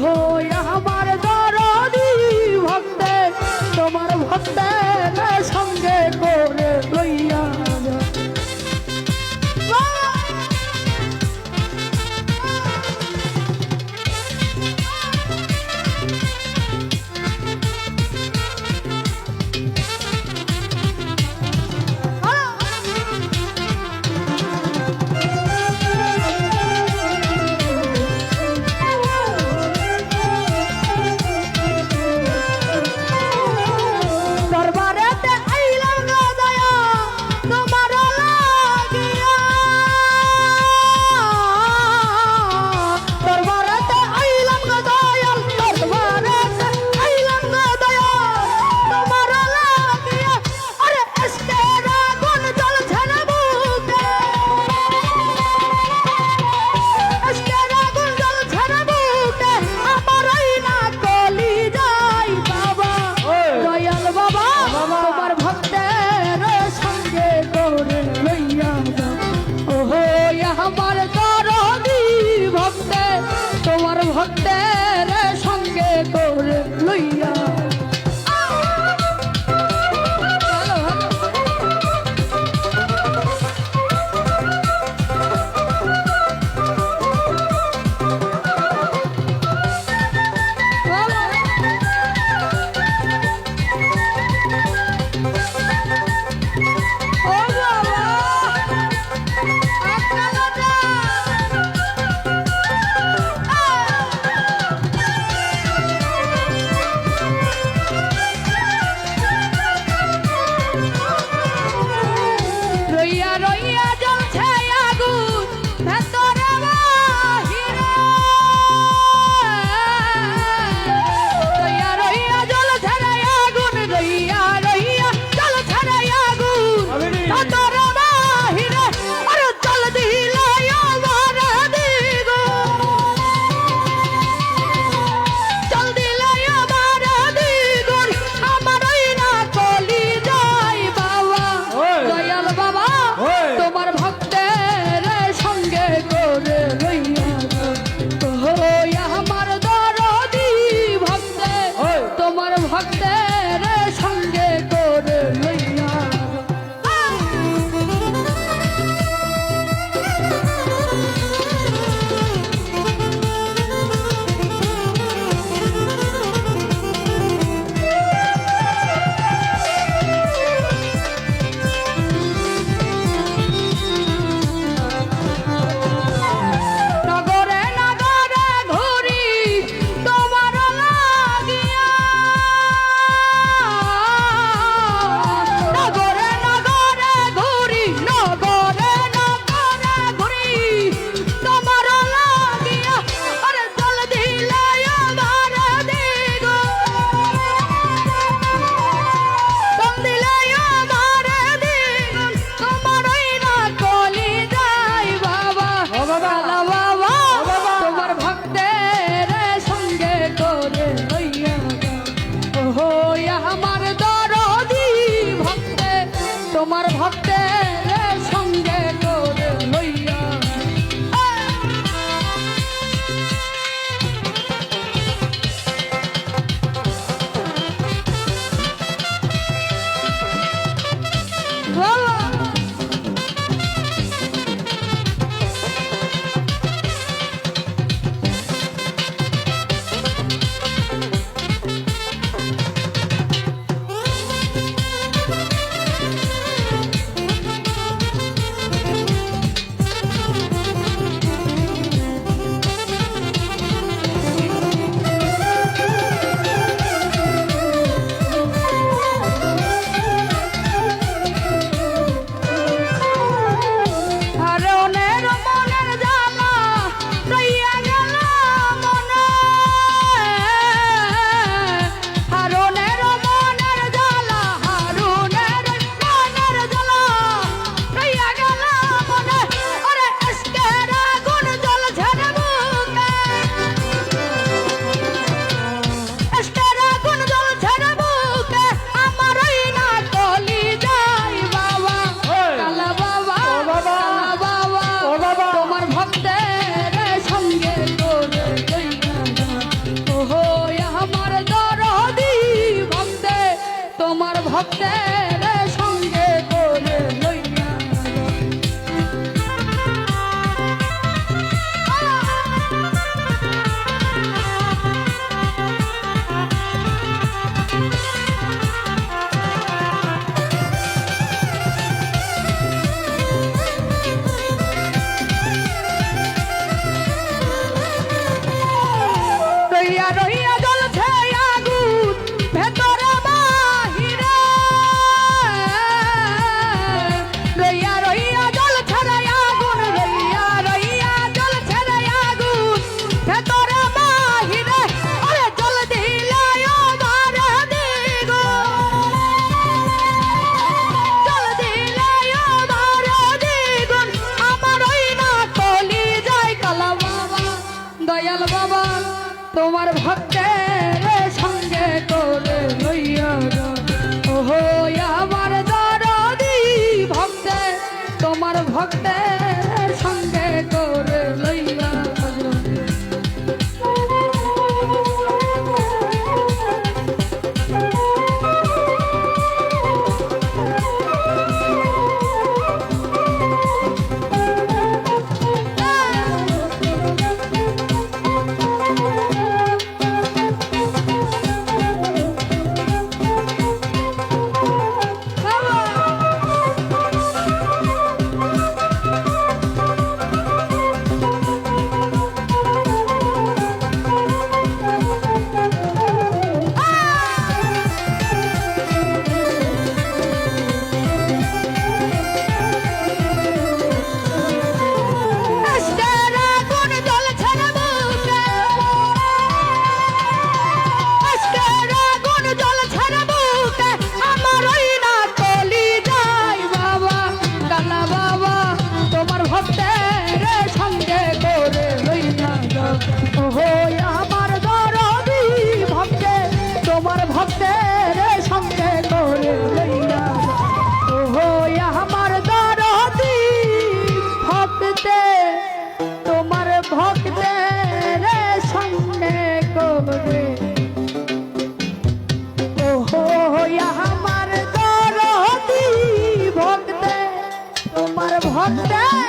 ওহো আমার দরদি ভক্তে তোমার ভক্তের সঙ্গে করে লইয়া যা। দরবারেতে আইলাম গো দয়া তোমার লাগিয়া, দরবারেতে আইলাম গো দয়াল, দরবারেতে আইলাম গো দয়া তোমার লাগিয়া। আরে এসকের আগুন জ্বলছে না বুকে, এসকের আগুন জ্বলছে না বুকে, আমার এই না কলি যাই বাবা দয়াল বাবা তোমার ভক্তের সঙ্গে করে লইয়া যাও। ওহো আমার দরদি ভক্তে তোমার ভক্তের সঙ্গে করে লইয়া। রইয়া রইয়া জ্বলছে আগুন ভেতরে বাহিরে রইয়া রইয়া জ্বলছে রে আগুন রইয়া রইয়া জ্বলছে রে আগুন ভেতরে বাহিরে আরে জল দিলে ওধারে দ্বিগুণ জল দিলে ওধারে দ্বিগুণ আমার ওই না কলি যায় কালা বাবা দয়াল বাবা তোমার ভক্তের সঙ্গে করে লইয়া ওহো আমার দরদি ভক্তে তোমার ভক্তের সঙ্গে করে লইয়া ভক্ত